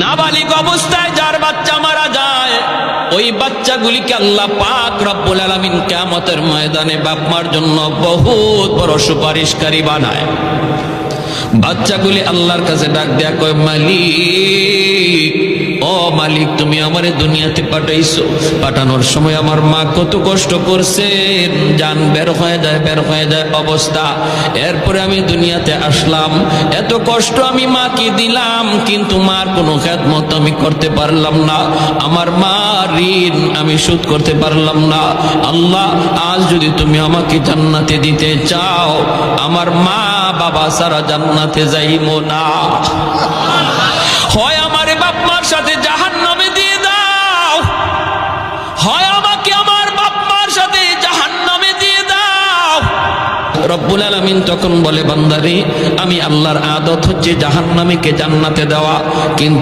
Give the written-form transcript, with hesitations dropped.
নাবালিগ অবস্থায় যার বাচ্চা মারা যায়, ওই বাচ্চাগুলিকে আল্লাহ পাক রব্বুল আলামিন কিয়ামতের ময়দানে বাপ মার জন্য বহুত বড় সুপারিশকারী বানায়। বাচ্চাগুলি আল্লাহর কাছে ডাক দেয়া কয়, মালিক, ও মালিক, তুমি আমারে দুনিয়াতে পাঠাইছো, পাঠানোর সময় আমার মা কত কষ্ট করছেন, জান বের হয়ে যায় অবস্থা। এরপরে আমি দুনিয়াতে আসলাম, এত কষ্ট আমি মাকে দিলাম, কিন্তু মার কোনো খেদমত আমি করতে পারলাম না, আমার মা ঋণ আমি শোধ করতে পারলাম না। আল্লাহ, আজ যদি তুমি আমাকে জান্নাতে দিতে চাও, আমার মা বাবা সারা জান্নাতে যাইবো না, হয় আমারে বাপ মার সাথে জাহান্নামে দিয়ে দাও, হয় আমাকে আমার বাপ মার সাথে জাহান্নামে দিয়ে দাও। রব্বুল আলামিন তখন বলে, বান্দারে, আমি আল্লাহর আদত হচ্ছে জাহান্নামীকে জান্নাতে দেওয়া, কিন্তু